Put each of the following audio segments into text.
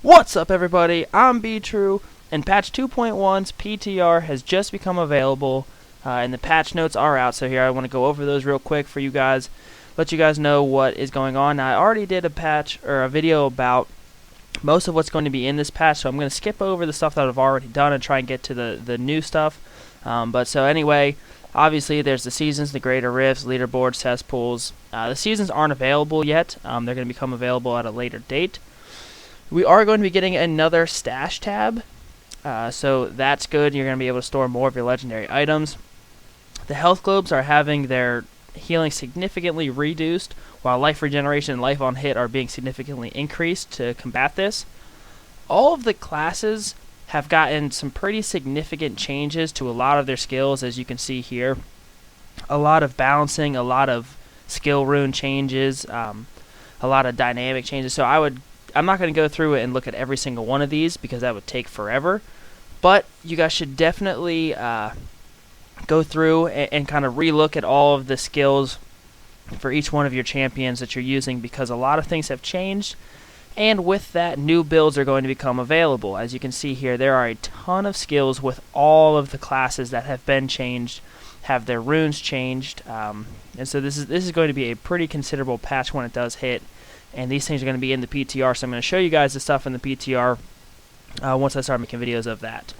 What's up, everybody? I'm B-True, and patch 2.1's PTR has just become available, and the patch notes are out. So here I want to go over those real quick for you guys, let you guys know what is going on. Now, I already did a patch or a video about most of what's going to be in this patch, so I'm going to skip over the stuff that I've already done and try and get to the new stuff. So anyway, obviously there's the seasons, the greater rifts, leaderboards, test pools. The seasons aren't available yet. They're going to become available at a later date. We are going to be getting another stash tab, so that's good. You're going to be able to store more of your legendary items. The health globes are having their healing significantly reduced, while life regeneration and life on hit are being significantly increased to combat this. All of the classes have gotten some pretty significant changes to a lot of their skills, as you can see here. A lot of balancing, a lot of skill rune changes, a lot of dynamic changes. So I'm not going to go through it and look at every single one of these because that would take forever. But you guys should definitely go through and kind of relook at all of the skills for each one of your champions that you're using, because a lot of things have changed. And with that, new builds are going to become available. As you can see here, there are a ton of skills with all of the classes that have been changed, have their runes changed. And so this is going to be a pretty considerable patch when it does hit. And these things are going to be in the PTR, so I'm going to show you guys the stuff in the PTR once I start making videos of that.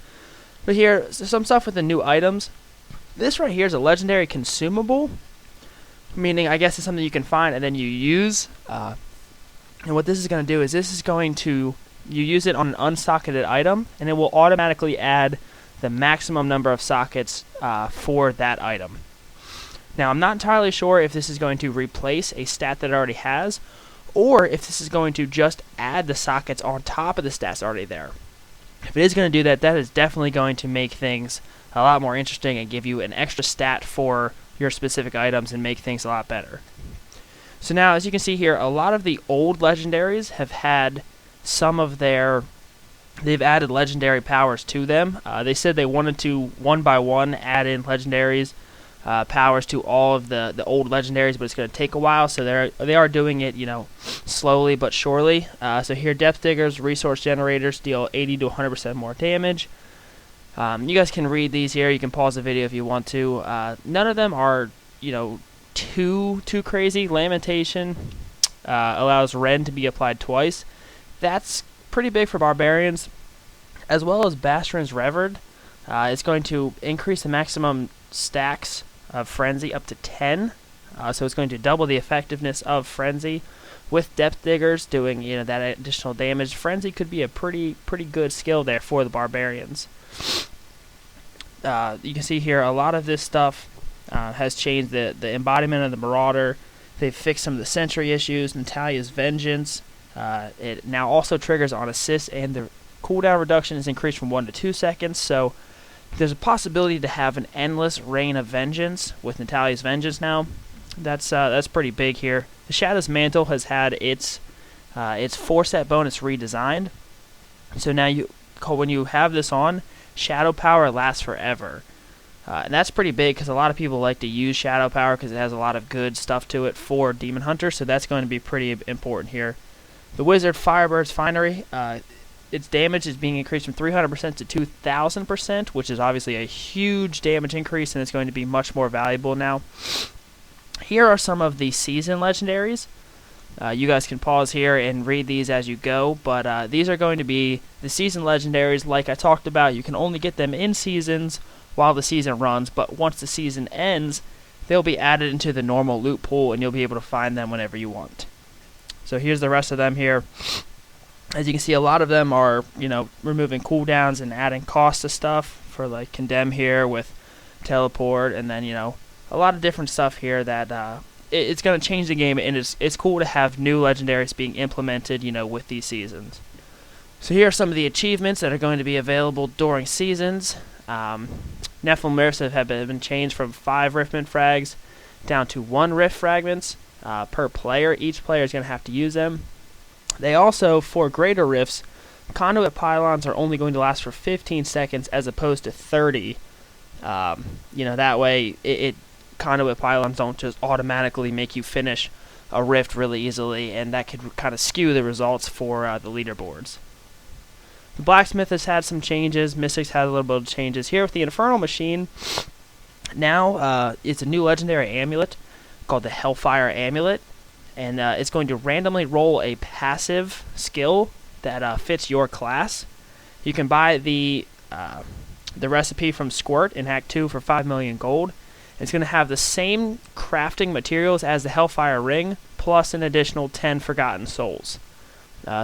But here, some stuff with the new items. This right here is a legendary consumable, meaning I guess it's something you can find and then you use. And what this is going to do is you use it on an unsocketed item, and it will automatically add the maximum number of sockets for that item. Now, I'm not entirely sure if this is going to replace a stat that it already has, or if this is going to just add the sockets on top of the stats already there. If it is going to do that, that is definitely going to make things a lot more interesting and give you an extra stat for your specific items and make things a lot better. So now, as you can see here, a lot of the old legendaries have had they've added legendary powers to them. They said they wanted to, one by one, add in legendaries, powers to all of the old legendaries, but it's going to take a while, so they are doing it, slowly but surely. So here, depth diggers, resource generators deal 80 to 100% more damage. You guys can read these here. You can pause the video if you want to. None of them are, too crazy. Lamentation allows Ren to be applied twice. That's pretty big for barbarians, as well as Bastron's Revered. It's going to increase the maximum stacks of Frenzy up to 10, so it's going to double the effectiveness of Frenzy. With Depth Diggers doing that additional damage, Frenzy could be a pretty good skill there for the barbarians. You can see here a lot of this stuff has changed. The embodiment of the Marauder. They've fixed some of the Sentry issues. Natalia's Vengeance. It now also triggers on assist, and the cooldown reduction is increased from 1 to 2 seconds. So there's a possibility to have an endless reign of vengeance with Natalia's Vengeance now. That's pretty big here. The Shadow's Mantle has had its 4-set bonus redesigned. So now when you have this on, Shadow Power lasts forever. And that's pretty big because a lot of people like to use Shadow Power because it has a lot of good stuff to it for Demon Hunter, so that's going to be pretty important here. The Wizard Firebird's Finery, its damage is being increased from 300% to 2,000%, which is obviously a huge damage increase, and it's going to be much more valuable now. Here are some of the season legendaries. You guys can pause here and read these as you go, but these are going to be the season legendaries. Like I talked about, you can only get them in seasons while the season runs, but once the season ends, they'll be added into the normal loot pool, and you'll be able to find them whenever you want. So here's the rest of them here. As you can see, a lot of them are, removing cooldowns and adding cost to stuff for like Condemn here with Teleport, and then, a lot of different stuff here that it's going to change the game, and it's cool to have new legendaries being implemented, with these seasons. So here are some of the achievements that are going to be available during seasons. Nephilim Rifts have been changed from 5 Riftman frags down to 1 Rift fragments per player. Each player is going to have to use them. They also, for greater rifts, conduit pylons are only going to last for 15 seconds as opposed to 30. That way, conduit pylons don't just automatically make you finish a rift really easily, and that could kind of skew the results for the leaderboards. The Blacksmith has had some changes. Mystic's had a little bit of changes. Here with the Infernal Machine, now it's a new legendary amulet called the Hellfire Amulet, and it's going to randomly roll a passive skill that fits your class. You can buy the recipe from Squirt in Hack 2 for 5 million gold. It's going to have the same crafting materials as the Hellfire Ring, plus an additional 10 Forgotten Souls.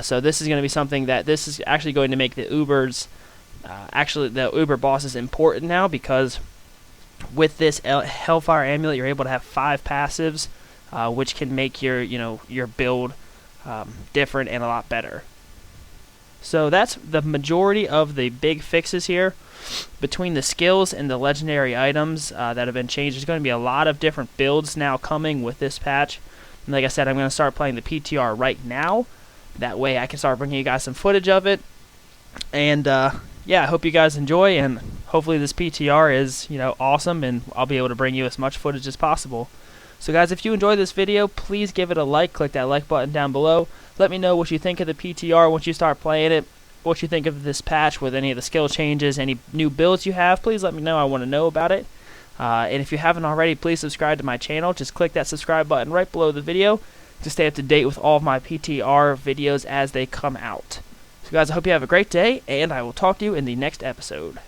So this is going to be something that this is actually going to make the Ubers, the Uber bosses important now, because with this Hellfire Amulet, you're able to have 5 passives, which can make your build different and a lot better. So that's the majority of the big fixes here. Between the skills and the legendary items that have been changed, there's going to be a lot of different builds now coming with this patch. And like I said, I'm going to start playing the PTR right now. That way I can start bringing you guys some footage of it. And yeah, I hope you guys enjoy, and hopefully this PTR is awesome, and I'll be able to bring you as much footage as possible. So guys, if you enjoyed this video, please give it a like. Click that like button down below. Let me know what you think of the PTR once you start playing it. What you think of this patch with any of the skill changes, any new builds you have. Please let me know. I want to know about it. And if you haven't already, please subscribe to my channel. Just click that subscribe button right below the video to stay up to date with all of my PTR videos as they come out. So guys, I hope you have a great day, and I will talk to you in the next episode.